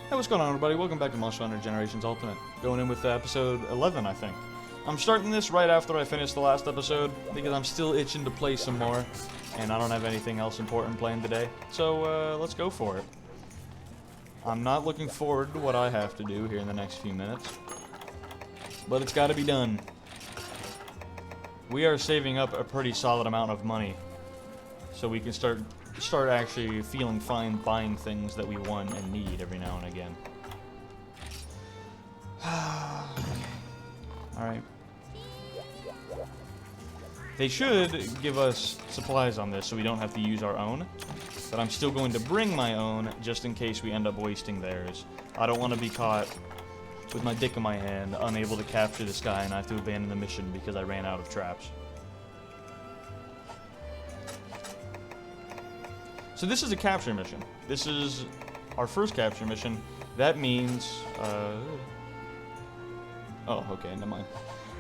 Hey, what's going on, everybody? Welcome back to Monster Hunter Generations Ultimate. Going in with episode 11, I think. I'm starting this right after I finish the last episode, because I'm still itching to play some more, and I don't have anything else important planned today. So, let's go for it. I'm not looking forward to what I have to do here in the next few minutes, but it's got to be done. We are saving up a pretty solid amount of money, so we can start actually feeling fine buying things that we want and need every now and again. Alright. They should give us supplies on this so we don't have to use our own, but I'm still going to bring my own just in case we end up wasting theirs. I don't want to be caught with my dick in my hand, unable to capture this guy, and I have to abandon the mission because I ran out of traps. So this is a capture mission. This is our first capture mission. That means, oh, okay, never mind.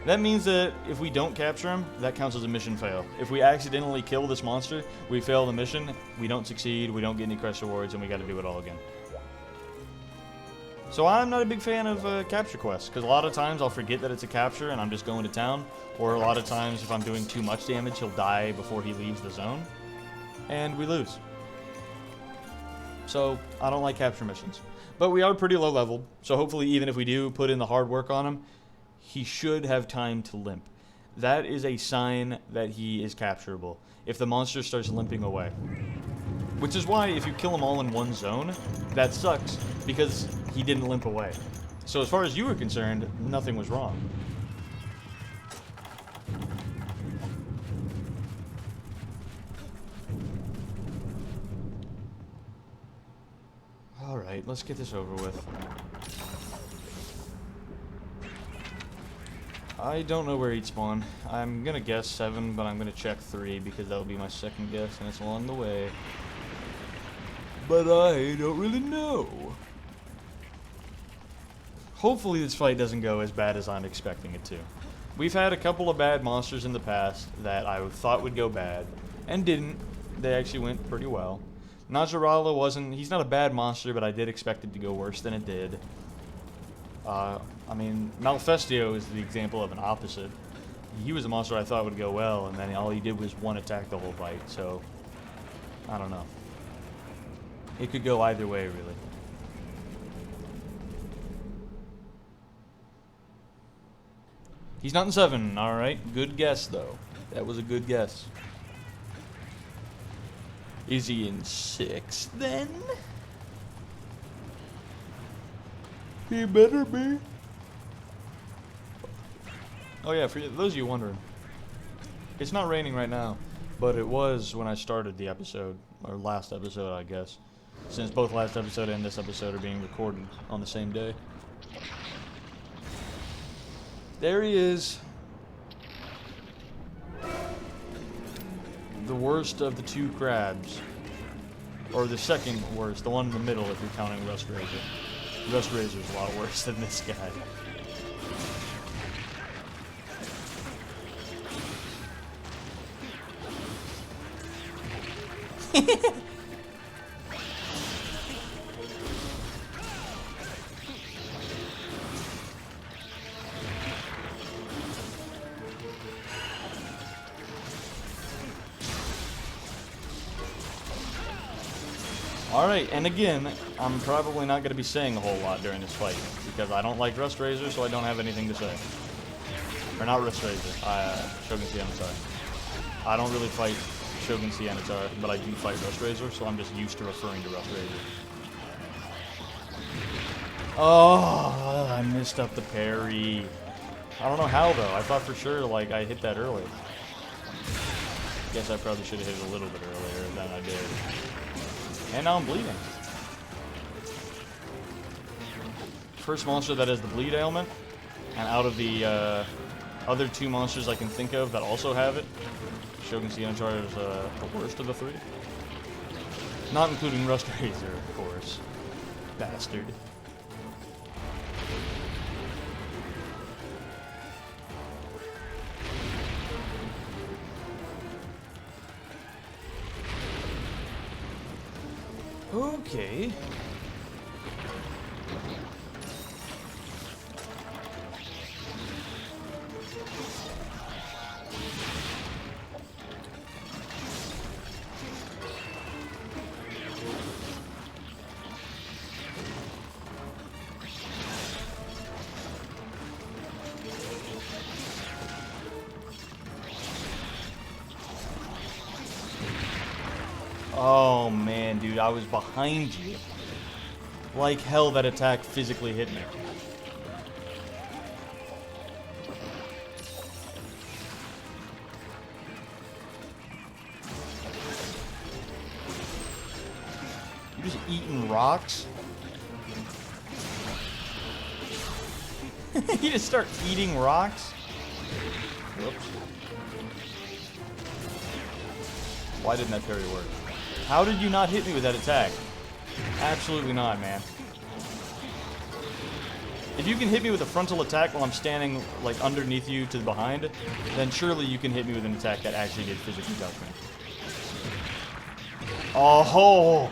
That means that if we don't capture him, that counts as a mission fail. If we accidentally kill this monster, we fail the mission, we don't succeed, we don't get any quest rewards, and we gotta do it all again. So I'm not a big fan of capture quests, because a lot of times I'll forget that it's a capture and I'm just going to town, or a lot of times if I'm doing too much damage, he'll die before he leaves the zone, and we lose. So, I don't like capture missions. But we are pretty low level, so hopefully even if we do put in the hard work on him, he should have time to limp. That is a sign that he is capturable, if the monster starts limping away. Which is why if you kill them all in one zone, that sucks, because he didn't limp away. So as far as you were concerned, nothing was wrong. Alright, let's get this over with. I don't know where he'd spawn. I'm gonna guess 7, but I'm gonna check 3 because that'll be my second guess and it's along the way. But I don't really know. Hopefully this fight doesn't go as bad as I'm expecting it to. We've had a couple of bad monsters in the past that I thought would go bad, and didn't. They actually went pretty well. Najarala wasn't, he's not a bad monster, but I did expect it to go worse than it did. I mean, Malfestio is the example of an opposite. He was a monster I thought would go well, and then all he did was one attack the whole fight, so I don't know. It could go either way, really. He's not in 7, alright. Good guess, though. That was a good guess. Is he in 6, then? He better be. Oh yeah, for those of you wondering, it's not raining right now, but it was when I started the episode, or last episode, I guess, since both last episode and this episode are being recorded on the same day. There he is. The worst of the two crabs. Or the second worst, the one in the middle if you're counting Rust Razor. Rust Razor's a lot worse than this guy. Alright, and again, I'm probably not going to be saying a whole lot during this fight, because I don't like Rust Razor, so I don't have anything to say. Or not Rust Razor, Shogun Sianatar. I don't really fight Shogun Sianatar, but I do fight Rust Razor, so I'm just used to referring to Rust Razor. Oh, I missed up the parry. I don't know how, though. I thought for sure, like, I hit that early. Guess I probably should have hit it a little bit earlier than I did. And now I'm bleeding. First monster that has the bleed ailment, and out of the other 2 monsters I can think of that also have it, Shogun Sianatar is the worst of the 3. Not including Rust Razor, of course. Bastard. Okay. Oh man, dude, I was behind you. Like hell, that attack physically hit me. You just eating rocks? You just start eating rocks? Whoops. Why didn't that parry work? How did you not hit me with that attack? Absolutely not, man. If you can hit me with a frontal attack while I'm standing, like, underneath you to the behind, then surely you can hit me with an attack that actually did physically touch me. Oh!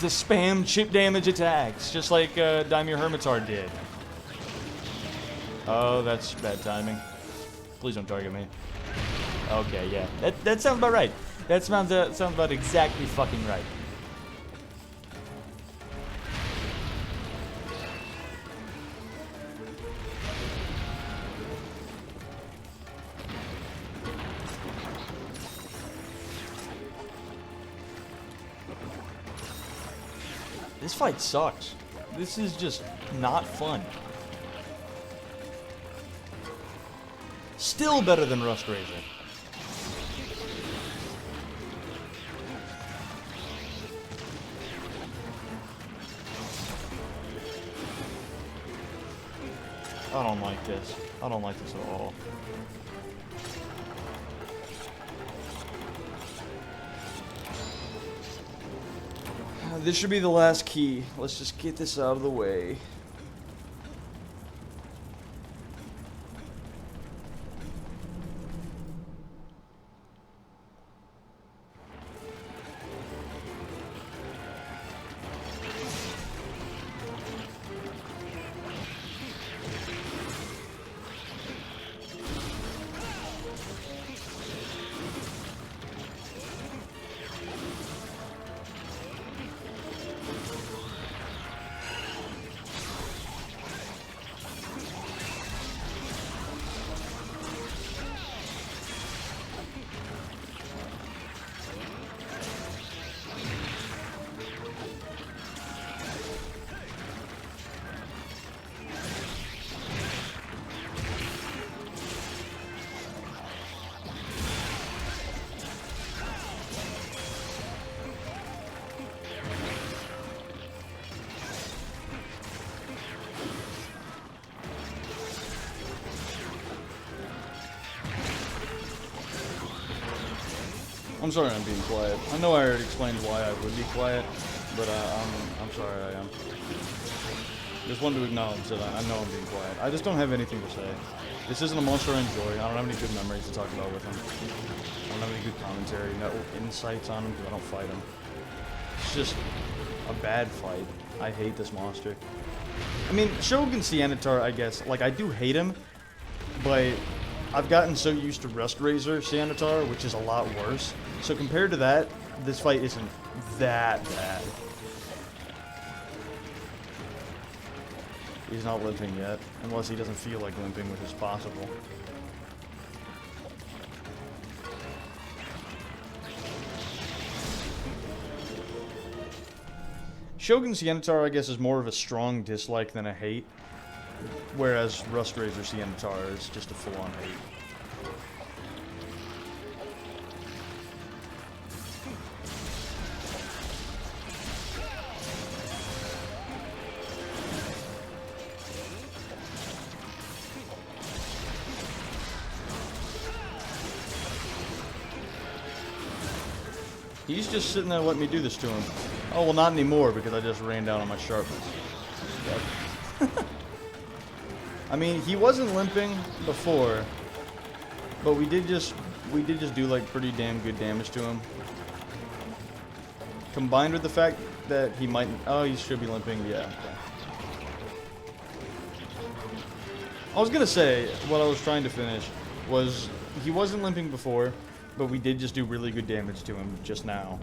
The spam chip damage attacks, just like Daimyo Hermitard did. Oh, that's bad timing. Please don't target me. Okay, yeah. That sounds about right. That sounds about exactly fucking right. This fight sucks. This is just not fun. Still better than Rust Razor. I don't like this. I don't like this at all. This should be the last key. Let's just get this out of the way. I'm sorry I'm being quiet. I know I already explained why I would be quiet, but I'm sorry I am. Just wanted to acknowledge that I know I'm being quiet. I just don't have anything to say. This isn't a monster I enjoy. I don't have any good memories to talk about with him. I don't have any good commentary, no insights on him because I don't fight him. It's just a bad fight. I hate this monster. I mean, Shogun Cianatar, I guess, like, I do hate him, but I've gotten so used to Rust Razor Cianatar, which is a lot worse. So compared to that, this fight isn't that bad. He's not limping yet, unless he doesn't feel like limping, which is possible. Shogun Cianatar, I guess, is more of a strong dislike than a hate, whereas Rust Razor Cianatar is just a full-on hate. He's just sitting there letting me do this to him. Oh, well, not anymore, because I just ran down on my sharpness. I mean, he wasn't limping before, but we did just do, like, pretty damn good damage to him. Combined with the fact that he might... Oh, he should be limping, yeah. Okay. I was gonna say, what I was trying to finish was, he wasn't limping before, but we did just do really good damage to him just now.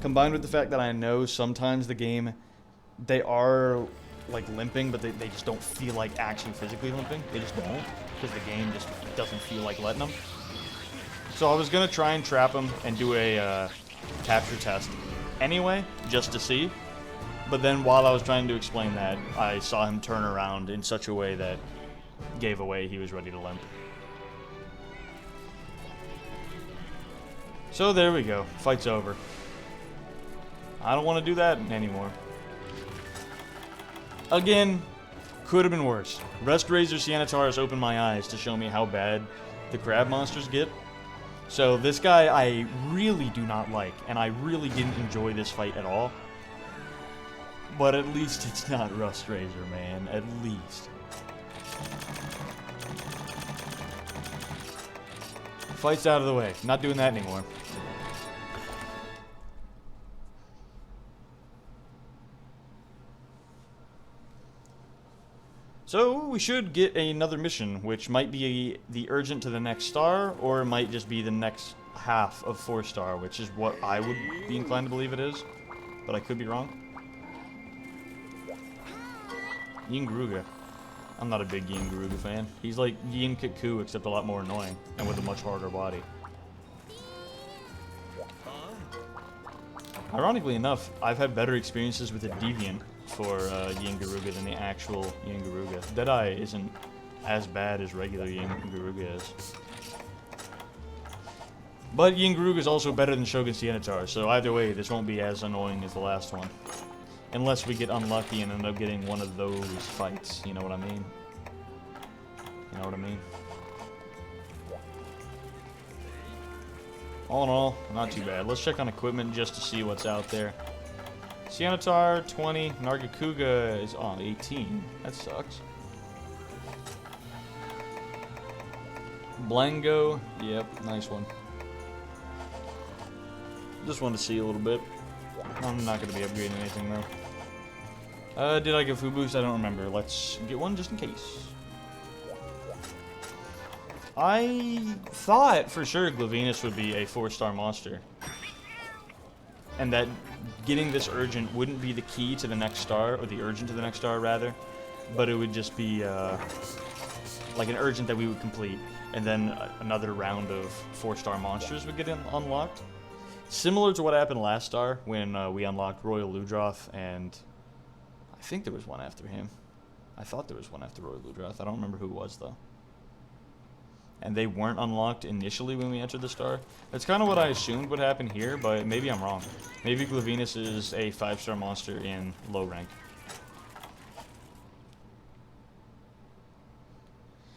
Combined with the fact that I know sometimes the game, they are, like, limping, but they just don't feel like actually physically limping. They just don't, because the game just doesn't feel like letting them. So I was going to try and trap him and do a capture test anyway, just to see. But then while I was trying to explain that, I saw him turn around in such a way that gave away he was ready to limp. So there we go. Fight's over. I don't want to do that anymore. Again, could have been worse. Rest Razor Siennatar has opened my eyes to show me how bad the crab monsters get. So this guy I really do not like, and I really didn't enjoy this fight at all. But at least it's not Rust Razor, man. At least. Fight's out of the way. Not doing that anymore. So, we should get another mission, which might be the urgent to the next star, or it might just be the next half of 4-star, which is what I would be inclined to believe it is. But I could be wrong. Yin Garuga. I'm not a big Yin Garuga fan. He's like Yin Kiku, except a lot more annoying, and with a much harder body. Ironically enough, I've had better experiences with a Deviant for Yin Garuga than the actual Yin Garuga. Deadeye isn't as bad as regular Yin Garuga is. But Yin Garuga is also better than Shogun Siennatar, so either way, this won't be as annoying as the last one. Unless we get unlucky and end up getting one of those fights, you know what I mean? You know what I mean? All in all, not too bad. Let's check on equipment just to see what's out there. Siennatar, 20. Nargacuga is on 18. That sucks. Blango, yep, nice one. Just wanted to see a little bit. I'm not going to be upgrading anything though. Did I get food boost? I don't remember. Let's get one just in case. I thought for sure Glavenus would be a 4-star monster. And that getting this urgent wouldn't be the key to the next star, or the urgent to the next star rather, but it would just be like an urgent that we would complete, and then another round of 4-star monsters would get unlocked. Similar to what happened last star when we unlocked Royal Ludroth, and I think there was one after him. I thought there was one after Royal Ludroth. I don't remember who it was though. And they weren't unlocked initially when we entered the star. That's kind of what I assumed would happen here, but maybe I'm wrong. Maybe Glavenus is a 5-star monster in low rank.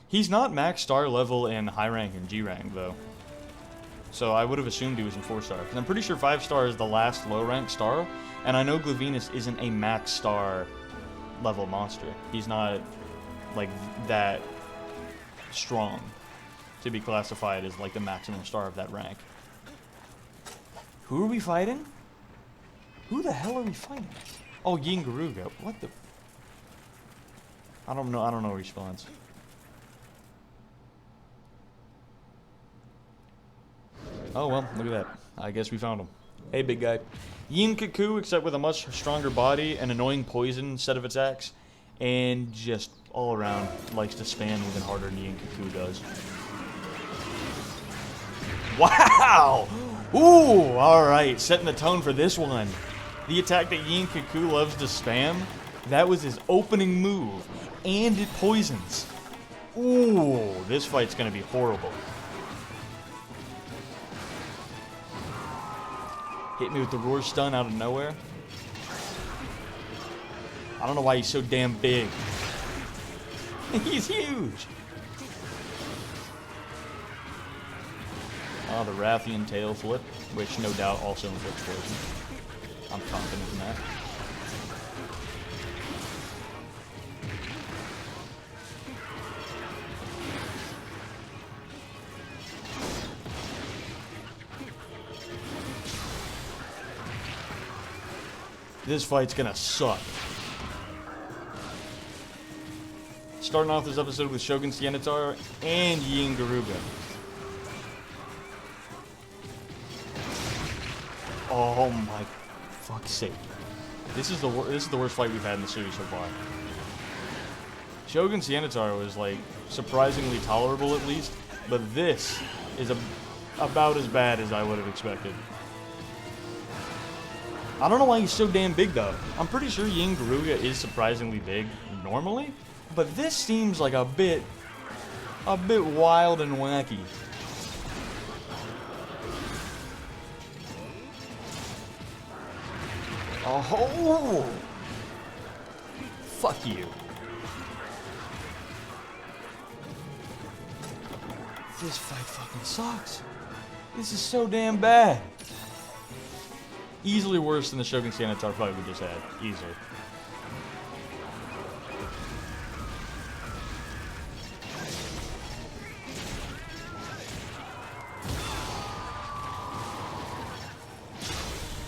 He's not max star level in high rank and G rank though. So I would have assumed he was in 4-star. Because I'm pretty sure 5-star is the last low rank star. And I know Glavenus isn't a max star level monster. He's not like that strong to be classified as like the maximum star of that rank. Who are we fighting? Who the hell are we fighting? Oh, Yin Garuga. What the? I don't know response. Oh well, look at that. I guess we found him. Hey, big guy. Yin Kiku, except with a much stronger body, an annoying poison set of attacks, and just all around likes to spam even harder than Yin Kiku does. Wow! Ooh, alright, setting the tone for this one. The attack that Yin Kiku loves to spam, that was his opening move, and it poisons. Ooh, this fight's gonna be horrible. Hit me with the roar stun out of nowhere. I don't know why he's so damn big. He's huge! Oh, the Rathian tail flip, which no doubt also inflicts poison. I'm confident in that. This fight's gonna suck. Starting off this episode with Shogun Siennatar and Yin Garuga. Oh my fuck's sake. This is the worst fight we've had in the series so far. Shogun Siennatar was like surprisingly tolerable at least, but this is about as bad as I would have expected. I don't know why he's so damn big, though. I'm pretty sure Yin Garuga is surprisingly big normally, but this seems like a bit wild and wacky. Oh! Fuck you. This fight fucking sucks. This is so damn bad. Easily worse than the Shogun Sanatar fight we just had. Easily.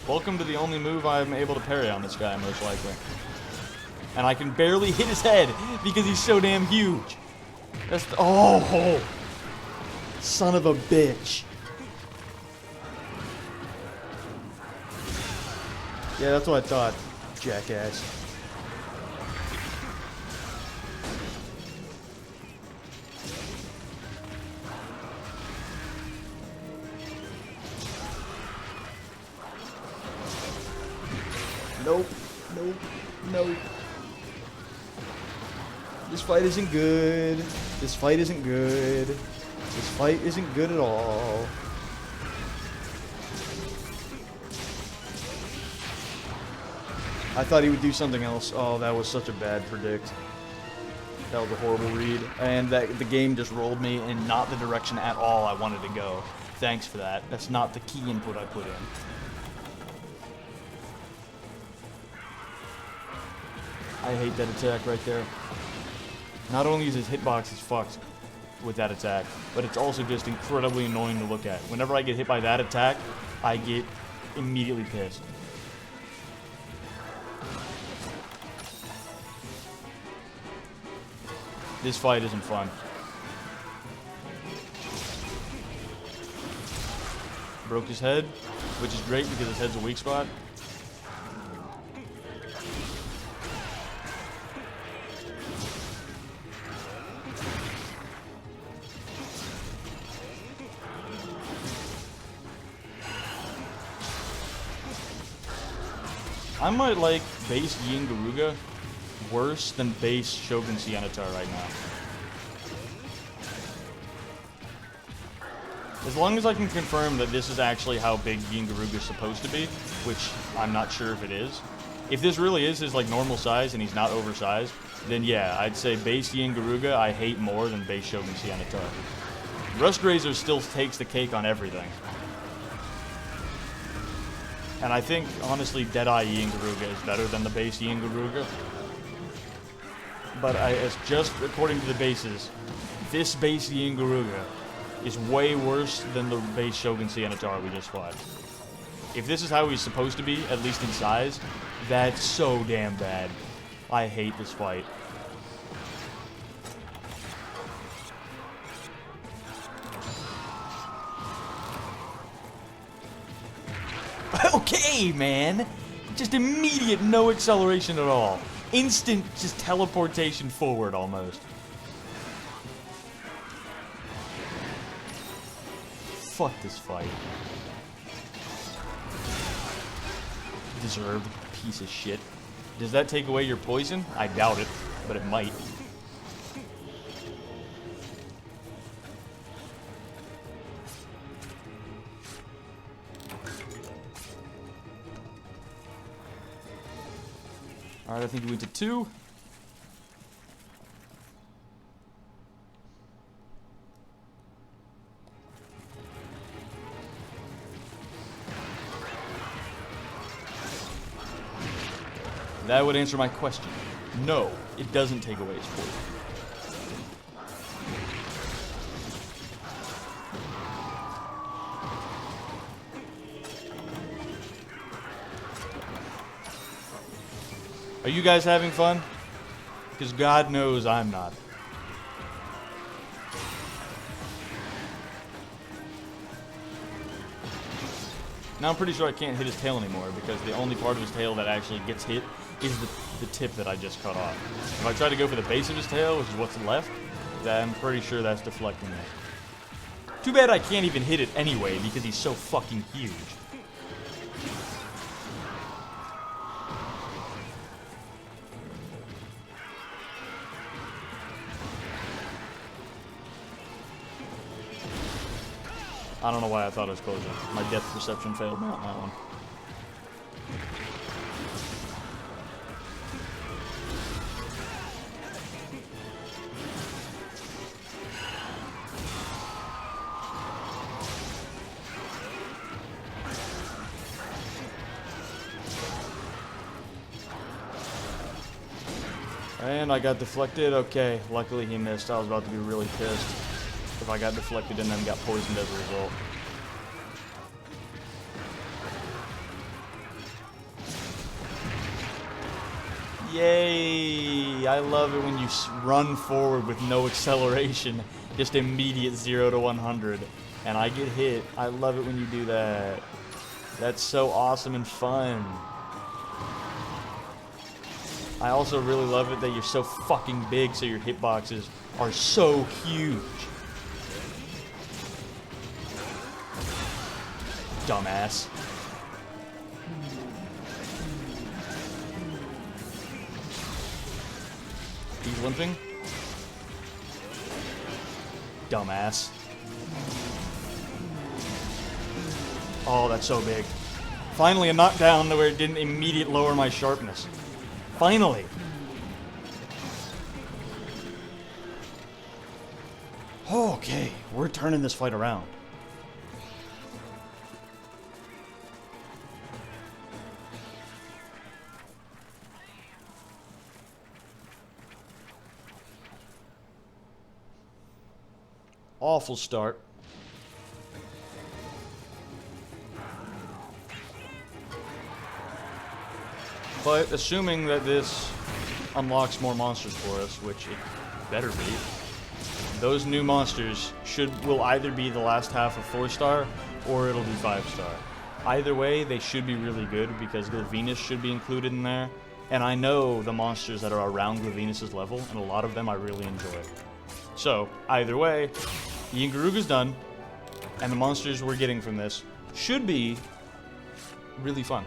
Welcome to the only move I'm able to parry on this guy, most likely. And I can barely hit his head because he's so damn huge. That's the, oh! Son of a bitch. Yeah, that's what I thought, jackass. Nope, nope, nope. This fight isn't good. This fight isn't good. This fight isn't good at all. I thought he would do something else. Oh, that was such a bad predict. That was a horrible read. And that the game just rolled me in not the direction at all I wanted to go. Thanks for that. That's not the key input I put in. I hate that attack right there. Not only is his hitbox is fucked with that attack, but it's also just incredibly annoying to look at. Whenever I get hit by that attack, I get immediately pissed. This fight isn't fun. Broke his head, which is great because his head's a weak spot. I might like base Yin Garuga worse than base Shogun Sanatar right now. As long as I can confirm that this is actually how big Yin Garuga is supposed to be, which I'm not sure if it is. If this really is his like normal size and he's not oversized, then yeah, I'd say base Yin Garuga I hate more than base Shogun Sanatar. Rust Razor still takes the cake on everything. And I think, honestly, Deadeye Yin Garuga is better than the base Yin Garuga. But it's just according to the bases, this base Yin Garuga is way worse than the base Shogun Sanatar we just fought. If this is how he's supposed to be, at least in size, that's so damn bad. I hate this fight. Okay, man. Just immediate, no acceleration at all. Instant, just teleportation forward almost. Fuck this fight. Deserved piece of shit. Does that take away your poison? I doubt it, but it might. Alright, I think we went to 2. That would answer my question. No, it doesn't take away his poison. Are you guys having fun? Because God knows I'm not. Now I'm pretty sure I can't hit his tail anymore because the only part of his tail that actually gets hit is the tip that I just cut off. If I try to go for the base of his tail, which is what's left, then I'm pretty sure that's deflecting it. Too bad I can't even hit it anyway because he's so fucking huge. I don't know why I thought it was closer. My depth perception failed me on that one. And I got deflected. Okay, luckily he missed. I was about to be really pissed if I got deflected and then got poisoned as a result. Yay! I love it when you run forward with no acceleration, just immediate 0 to 100, and I get hit. I love it when you do that. That's so awesome and fun. I also really love it that you're so fucking big, so your hitboxes are so huge. Dumbass. He's limping. Dumbass. Oh, that's so big. Finally, a knockdown where it didn't immediately lower my sharpness. Finally. Okay, we're turning this fight around. Awful start. But assuming that this unlocks more monsters for us, which it better be, those new monsters will either be the last half of 4-star or it'll be 5-star. Either way, they should be really good because Glavenus should be included in there. And I know the monsters that are around Glavenus' level, and a lot of them I really enjoy. So, either way, the Ingaruga's done, and the monsters we're getting from this should be really fun.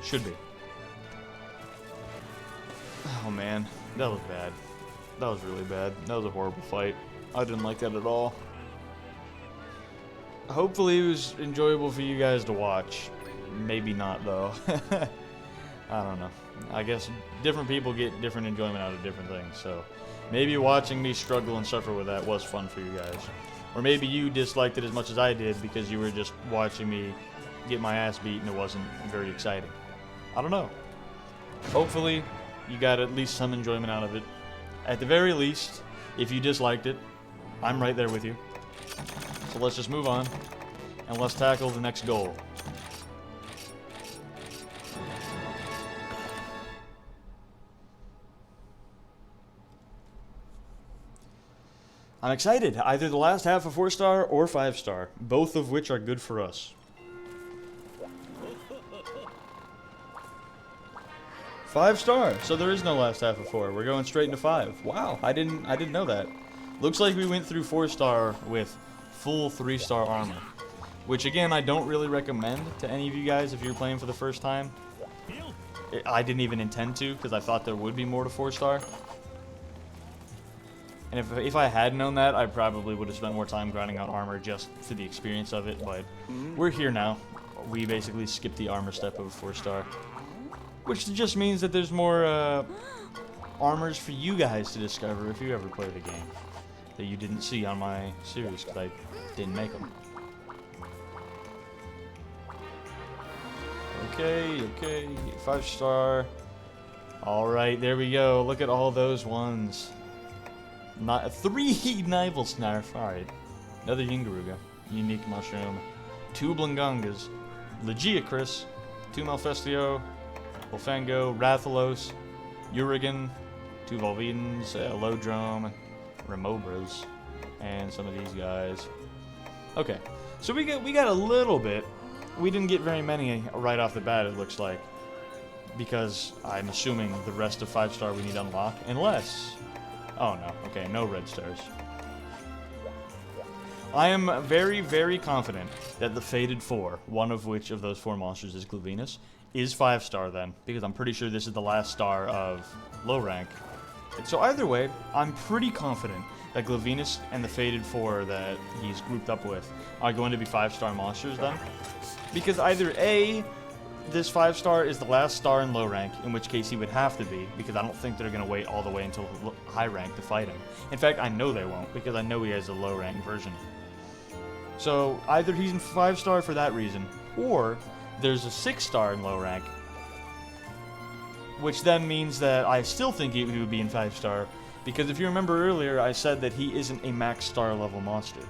Should be. Oh man, that was bad. That was really bad. That was a horrible fight. I didn't like that at all. Hopefully it was enjoyable for you guys to watch. Maybe not though. I don't know. I guess different people get different enjoyment out of different things, so maybe watching me struggle and suffer with that was fun for you guys. Or maybe you disliked it as much as I did because you were just watching me get my ass beat and it wasn't very exciting. I don't know. Hopefully you got at least some enjoyment out of it. At the very least, if you disliked it, I'm right there with you. So let's just move on and let's tackle the next goal. I'm excited. Either the last half of 4-star or 5-star, both of which are good for us. 5-star. So there is no last half of 4. We're going straight into 5. Wow, I didn't know that. Looks like we went through 4-star with full 3-star armor, which again I don't really recommend to any of you guys if you're playing for the first time. I didn't even intend to because I thought there would be more to 4-star. And if I had known that, I probably would have spent more time grinding out armor just for the experience of it, but we're here now. We basically skipped the armor step of 4-star. Which just means that there's more armors for you guys to discover if you ever play the game that you didn't see on my series because I didn't make them. Okay, 5-star. Alright, there we go. Look at all those ones. Not 3 Nibelsnarf. Alright. Another Yingaruga. Unique Mushroom. 2 Blangongas. Legiacris. 2 Malfestio. Wolfango. Rathalos. Urigan. 2 Volvidens. Lodrome. Remobras. And some of these guys. Okay. So we got a little bit. We didn't get very many right off the bat, it looks like. Because I'm assuming the rest of 5-star we need to unlock. Unless... Oh no, okay, no red stars. I am very, very confident that the Fated 4, one of which of those 4 monsters is Glavenus, is 5-star then, because I'm pretty sure this is the last star of low rank. So either way, I'm pretty confident that Glavenus and the Fated Four that he's grouped up with are going to be 5-star monsters then. Because either A, this 5-star is the last star in low rank, in which case he would have to be, because I don't think they're going to wait all the way until high rank to fight him. In fact, I know they won't, because I know he has a low rank version. So either he's in 5-star for that reason, or there's a 6-star in low rank, which then means that I still think he would be in 5-star, because if you remember earlier, I said that he isn't a max star level monster.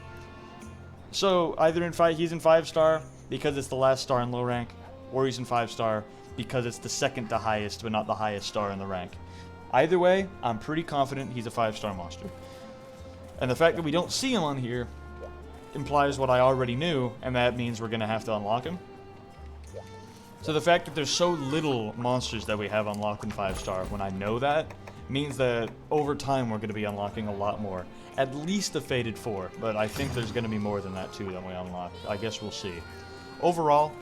So either he's in 5-star because it's the last star in low rank, or he's in 5-star because it's the second to highest but not the highest star in the rank. Either way, I'm pretty confident he's a 5-star monster. And the fact that we don't see him on here implies what I already knew, and that means we're going to have to unlock him. So the fact that there's so little monsters that we have unlocked in 5-star, when I know that, means that over time we're going to be unlocking a lot more. At least the Fated 4, but I think there's going to be more than that too that we unlock. I guess we'll see. Overall,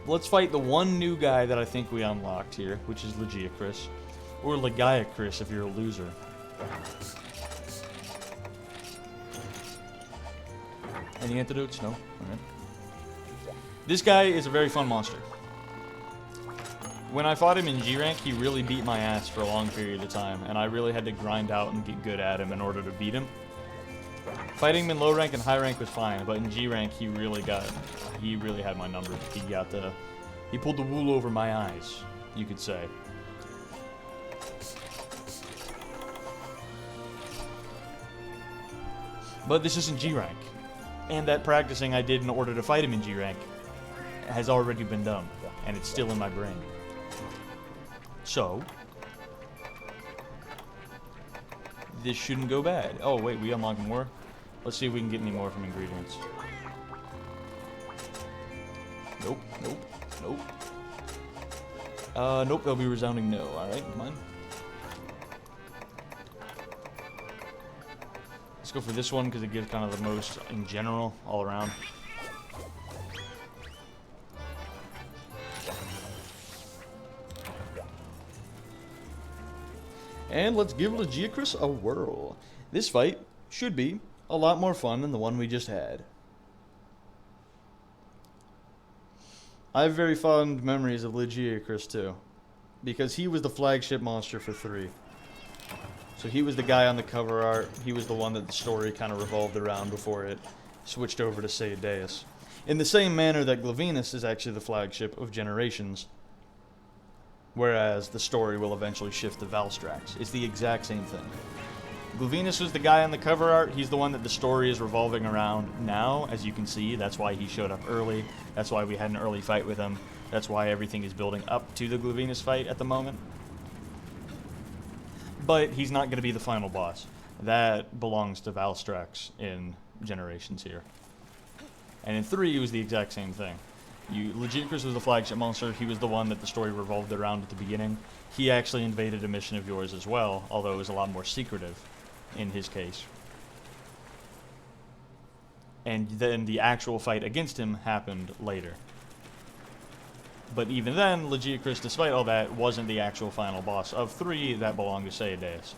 let's fight the one new guy that I think we unlocked here, which is Legiacris. Or Legiacris if you're a loser. Any antidotes? No? Alright. This guy is a very fun monster. When I fought him in G rank, he really beat my ass for a long period of time, and I really had to grind out and get good at him in order to beat him. Fighting him in low rank and high rank was fine, but in G rank he really had my number. He pulled the wool over my eyes, you could say. But this isn't G rank, and that practicing I did in order to fight him in G rank has already been done, and it's still in my brain. So, this shouldn't go bad. Oh wait, we unlocked more? Let's see if we can get any more from ingredients. Nope, nope, nope. Nope, that'll be resounding no. Alright, come on. Let's go for this one because it gives kind of the most in general, all around. And let's give Legiacris a whirl. This fight should be a lot more fun than the one we just had. I have very fond memories of Legiacris too, because he was the flagship monster for 3. So he was the guy on the cover art, he was the one that the story kind of revolved around before it switched over to Seideus. In the same manner that Glavenus is actually the flagship of Generations, whereas the story will eventually shift to Valstrax. It's the exact same thing. Glavenus was the guy on the cover art. He's the one that the story is revolving around now, as you can see. That's why he showed up early. That's why we had an early fight with him. That's why everything is building up to the Glavenus fight at the moment. But he's not going to be the final boss. That belongs to Valstrax in Generations here. And in 3, it was the exact same thing. Legiacris was the flagship monster. He was the one that the story revolved around at the beginning. He actually invaded a mission of yours as well, although it was a lot more secretive in his case. And then the actual fight against him happened later. But even then, Legiacris, despite all that, wasn't the actual final boss of 3 that belonged to Seideus.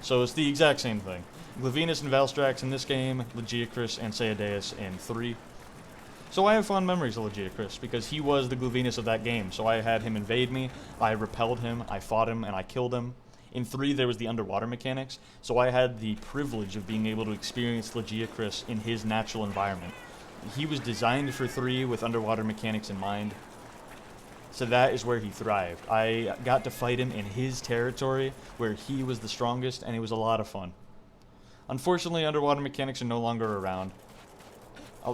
So it's the exact same thing. Glavenus and Valstrax in this game, Legiacris and Seideus in 3. So I have fond memories of Legiacris, because he was the Glavenus of that game. So I had him invade me, I repelled him, I fought him, and I killed him. In 3, there was the underwater mechanics, so I had the privilege of being able to experience Legiacris in his natural environment. He was designed for 3 with underwater mechanics in mind, so that is where he thrived. I got to fight him in his territory, where he was the strongest, and it was a lot of fun. Unfortunately, underwater mechanics are no longer around.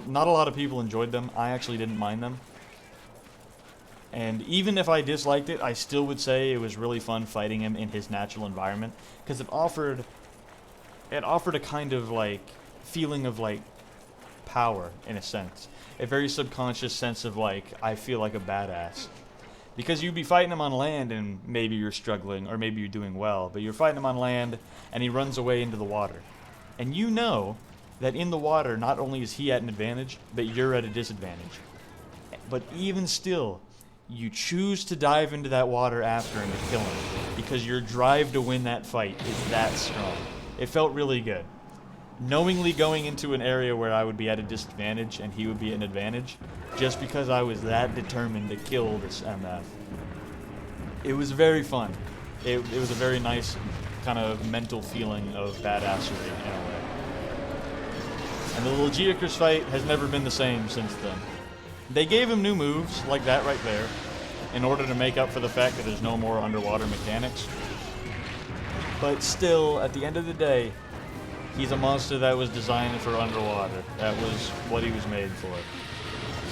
Not a lot of people enjoyed them. I actually didn't mind them. And even if I disliked it, I still would say it was really fun fighting him in his natural environment, because it offered a kind of like feeling of like power in a sense. A very subconscious sense of like, I feel like a badass. Because you'd be fighting him on land and maybe you're struggling or maybe you're doing well, but you're fighting him on land and he runs away into the water. And you know that in the water, not only is he at an advantage, but you're at a disadvantage. But even still, you choose to dive into that water after him to kill him because your drive to win that fight is that strong. It felt really good. Knowingly going into an area where I would be at a disadvantage and he would be at an advantage just because I was that determined to kill this MF. It was very fun. It was a very nice kind of mental feeling of badassery in a way. And the Legiocrist fight has never been the same since then. They gave him new moves, like that right there, in order to make up for the fact that there's no more underwater mechanics. But still, at the end of the day, he's a monster that was designed for underwater. That was what he was made for.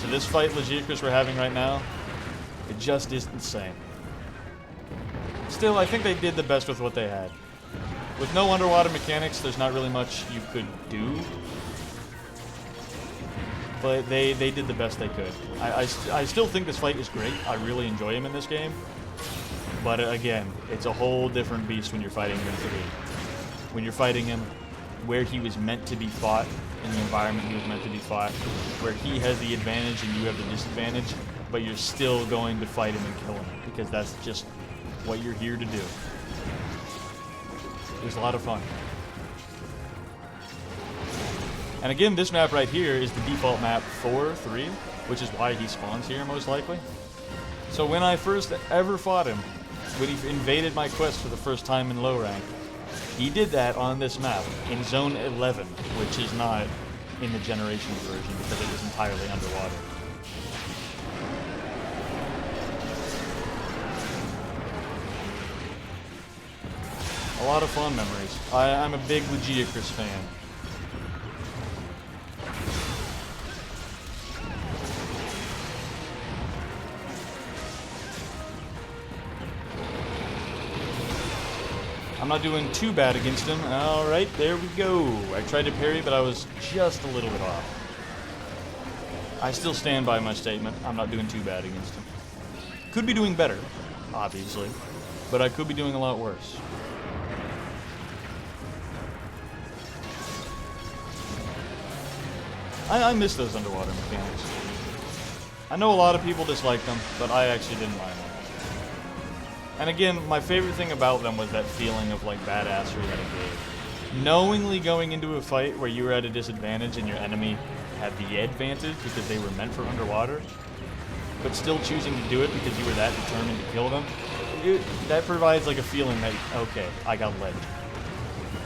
So this fight Legiocrist we're having right now, it just isn't the same. Still, I think they did the best with what they had. With no underwater mechanics, there's not really much you could do. But they did the best they could. I still think this fight is great. I really enjoy him in this game. But again, it's a whole different beast when you're fighting him in 3. When you're fighting him where he was meant to be fought, in the environment he was meant to be fought, where he has the advantage and you have the disadvantage, but you're still going to fight him and kill him, because that's just what you're here to do. It was a lot of fun. And again, this map right here is the default map for 3, which is why he spawns here most likely. So when I first ever fought him, when he invaded my quest for the first time in low rank, he did that on this map in Zone 11, which is not in the Generations version because it was entirely underwater. A lot of fun memories. I'm a big Legiocrist fan. I'm not doing too bad against him. Alright, there we go. I tried to parry, but I was just a little bit off. I still stand by my statement. I'm not doing too bad against him. Could be doing better, obviously, but I could be doing a lot worse. I miss those underwater mechanics. I know a lot of people dislike them, but I actually didn't mind them. And again, my favorite thing about them was that feeling of like badassery that it gave. Knowingly going into a fight where you were at a disadvantage and your enemy had the advantage because they were meant for underwater, but still choosing to do it because you were that determined to kill them, that provides like a feeling that, okay, I got ledged.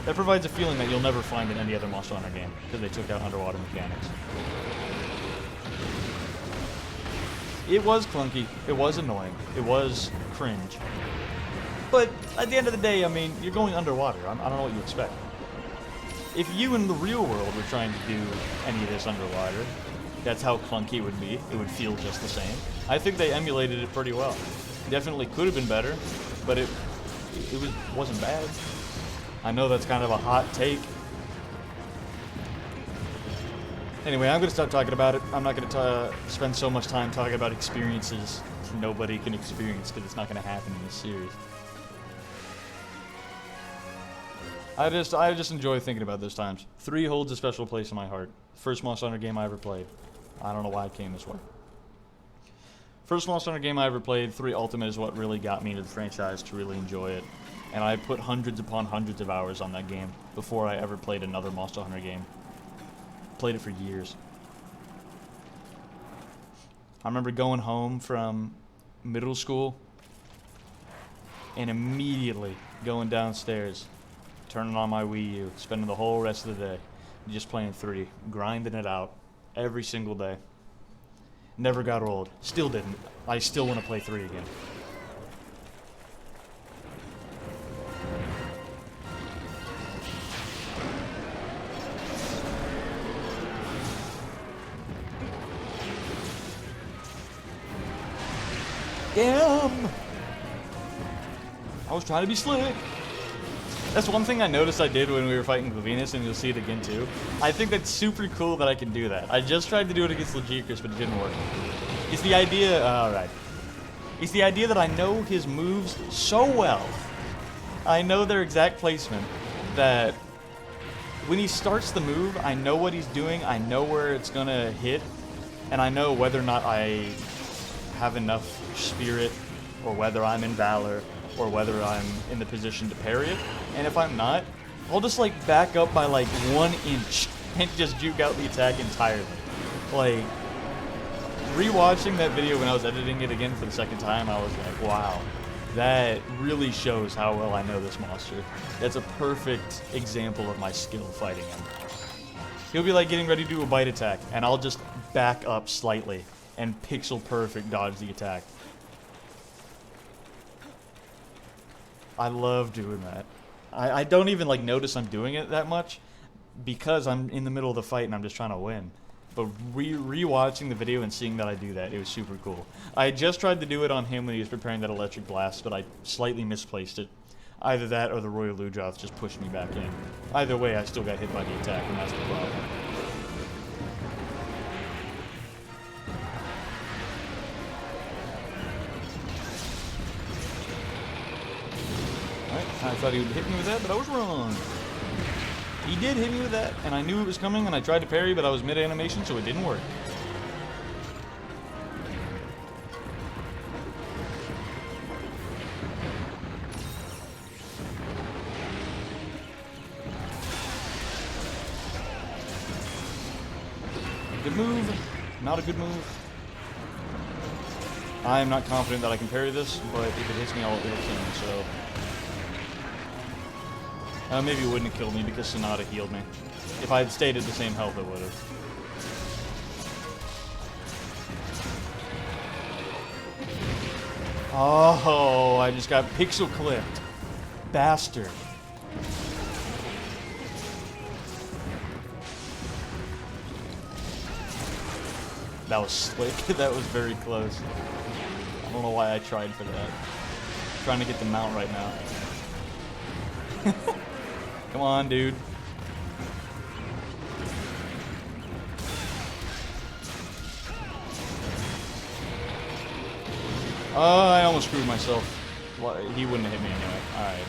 That provides a feeling that you'll never find in any other Monster Hunter game because they took out underwater mechanics. It was clunky, it was annoying, it was cringe. But at the end of the day, I mean, you're going underwater. I don't know what you expect. If you in the real world were trying to do any of this underwater, that's how clunky it would be. It would feel just the same. I think they emulated it pretty well. Definitely could have been better, but it wasn't bad. I know that's kind of a hot take. Anyway, I'm going to stop talking about it. I'm not going to spend so much time talking about experiences nobody can experience because it's not going to happen in this series. I just enjoy thinking about those times. 3 holds a special place in my heart. First Monster Hunter game I ever played. I don't know why it came this way. First Monster Hunter game I ever played, 3 Ultimate is what really got me into the franchise to really enjoy it. And I put hundreds upon hundreds of hours on that game before I ever played another Monster Hunter game. Played it for years. I remember going home from middle school and immediately going downstairs, turning on my Wii U, spending the whole rest of the day just playing 3, grinding it out every single day. Never got old. Still didn't. I still want to play 3 again. Damn! I was trying to be slick. That's one thing I noticed I did when we were fighting Venus, and you'll see it again too. I think that's super cool that I can do that. I just tried to do it against Legiocrist, but it didn't work. It's the idea, alright. It's the idea that I know his moves so well. I know their exact placement, that when he starts the move, I know what he's doing, I know where it's gonna hit, and I know whether or not I have enough spirit, or whether I'm in Valor, or whether I'm in the position to parry it. And if I'm not, I'll just like back up by like 1 inch and just juke out the attack entirely. Like, rewatching that video when I was editing it again for the second time, I was like, wow, that really shows how well I know this monster. That's a perfect example of my skill fighting him. He'll be like getting ready to do a bite attack, and I'll just back up slightly and pixel perfect dodge the attack. I love doing that. I don't even like notice I'm doing it that much because I'm in the middle of the fight and I'm just trying to win. But re-watching the video and seeing that I do that, it was super cool. I had just tried to do it on him when he was preparing that electric blast, but I slightly misplaced it. Either that or the Royal Ludroth just pushed me back in. Either way, I still got hit by the attack, and that's the problem. Alright, I thought he would hit me with that, but I was wrong. He did hit me with that, and I knew it was coming, and I tried to parry, but I was mid-animation, so it didn't work. Good move. Not a good move. I am not confident that I can parry this, but if it hits me, it'll kill me, so... maybe it wouldn't have killed me because Sonata healed me. If I had stayed at the same health, it would have. Oh, I just got pixel clipped. Bastard. That was slick. That was very close. I don't know why I tried for that. I'm trying to get the mount right now. Come on, dude. I almost screwed myself. He wouldn't have hit me anyway. Alright.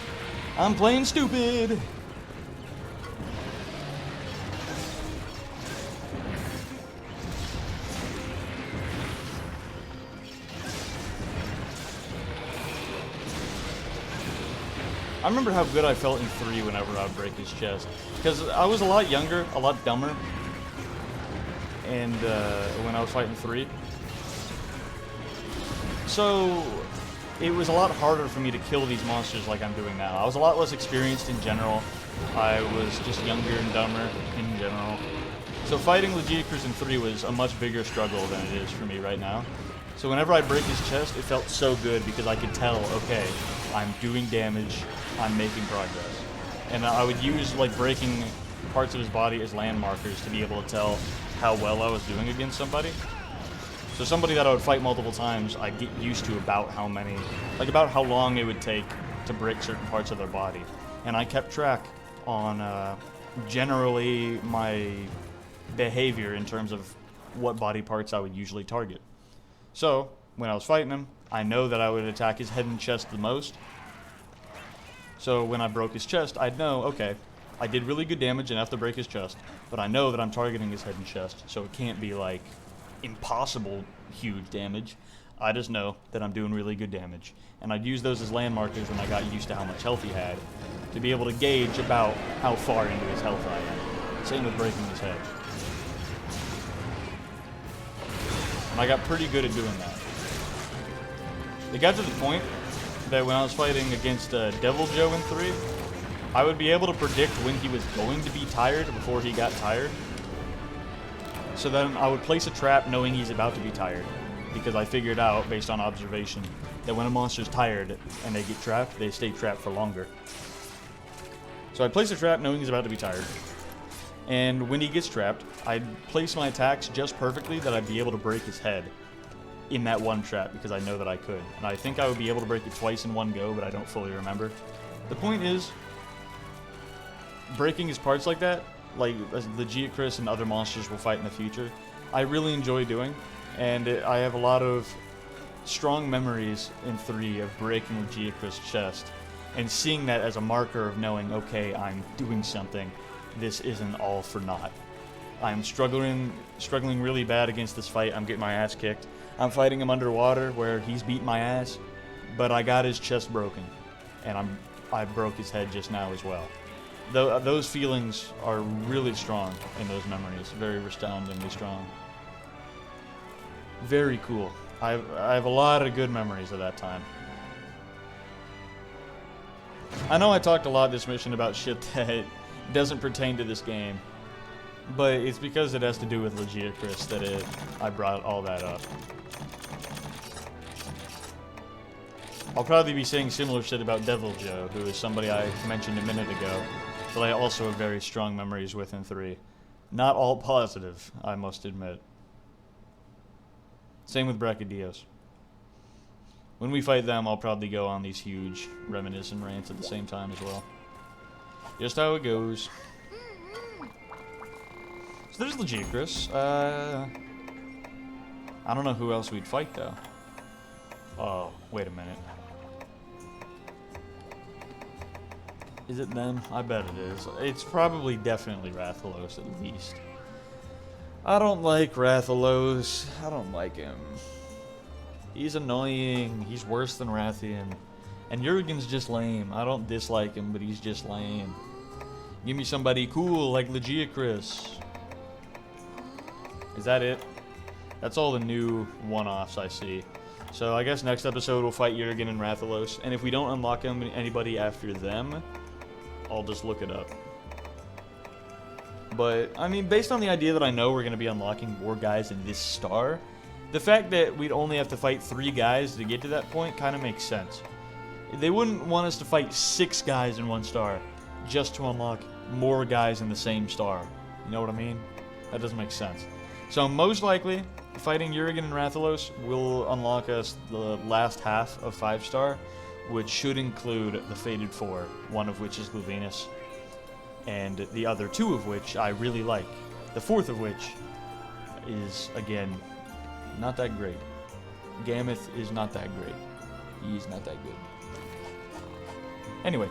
I'm playing stupid! I remember how good I felt in 3 whenever I would break his chest. Because I was a lot younger, a lot dumber. And when I was fighting 3. So it was a lot harder for me to kill these monsters like I'm doing now. I was a lot less experienced in general. I was just younger and dumber in general. So fighting Legiacrus in 3 was a much bigger struggle than it is for me right now. So whenever I break his chest, it felt so good because I could tell, okay, I'm doing damage, I'm making progress. And I would use like breaking parts of his body as landmarkers to be able to tell how well I was doing against somebody. So somebody that I would fight multiple times, I'd get used to about how many, like about how long it would take to break certain parts of their body. And I kept track on generally my behavior in terms of what body parts I would usually target. So when I was fighting him, I know that I would attack his head and chest the most. So when I broke his chest, I'd know, okay, I did really good damage enough to break his chest, but I know that I'm targeting his head and chest, so it can't be like impossible huge damage. I just know that I'm doing really good damage. And I'd use those as landmarkers when I got used to how much health he had, to be able to gauge about how far into his health I am. Same with breaking his head. And I got pretty good at doing that. It got to the point that when I was fighting against Devil Joe in 3, I would be able to predict when he was going to be tired before he got tired. So then I would place a trap knowing he's about to be tired, because I figured out, based on observation, that when a monster's tired and they get trapped, they stay trapped for longer. So I'd place a trap knowing he's about to be tired. And when he gets trapped, I'd place my attacks just perfectly that I'd be able to break his head in that one trap, because I know that I could. And I think I would be able to break it twice in one go, but I don't fully remember. The point is, breaking his parts like that, like Legiacrus and other monsters will fight in the future, I really enjoy doing. And I have a lot of strong memories in 3 of breaking Legiacrus' chest and seeing that as a marker of knowing, okay, I'm doing something. This isn't all for naught. I'm struggling really bad against this fight. I'm getting my ass kicked. I'm fighting him underwater where he's beating my ass, but I got his chest broken, and I broke his head just now as well. Those feelings are really strong in those memories, very resoundingly strong. Very cool. I have a lot of good memories of that time. I know I talked a lot this mission about shit that doesn't pertain to this game, but it's because it has to do with Legiacris that I brought all that up. I'll probably be saying similar shit about Devil Joe, who is somebody I mentioned a minute ago, but I also have very strong memories with in 3. Not all positive, I must admit. Same with Brachydios. When we fight them, I'll probably go on these huge reminiscent rants at the same time as well. Just how it goes. So there's Legiacris. I don't know who else we'd fight, though. Oh, wait a minute. Is it them? I bet it is. It's probably definitely Rathalos at least. I don't like Rathalos. I don't like him. He's annoying. He's worse than Rathian. And Jurgen's just lame. I don't dislike him, but he's just lame. Give me somebody cool like Legiacris. Is that it? That's all the new one-offs I see. So I guess next episode we'll fight Jurgen and Rathalos. And if we don't unlock anybody after them, I'll just look it up. But, I mean, based on the idea that I know we're going to be unlocking more guys in this star, the fact that we'd only have to fight 3 guys to get to that point kind of makes sense. They wouldn't want us to fight 6 guys in one star just to unlock more guys in the same star. You know what I mean? That doesn't make sense. So most likely, fighting Jurgen and Rathalos will unlock us the last half of 5-star, which should include the Fated 4, one of which is Gluvinus, and the other 2 of which I really like. The 4th of which is, again, not that great. Gameth is not that great. He's not that good. Anyway,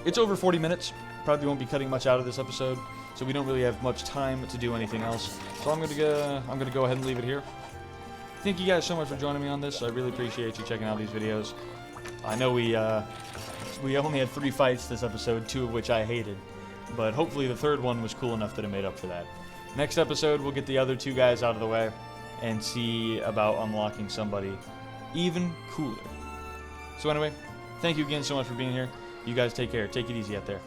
it's over 40 minutes. Probably won't be cutting much out of this episode, so we don't really have much time to do anything else. So I'm gonna go ahead and leave it here. Thank you guys so much for joining me on this. I really appreciate you checking out these videos. I know we only had 3 fights this episode, 2 of which I hated, but hopefully the 3rd one was cool enough that it made up for that. Next episode, we'll get the other 2 guys out of the way and see about unlocking somebody even cooler. So anyway, thank you again so much for being here. You guys take care. Take it easy out there.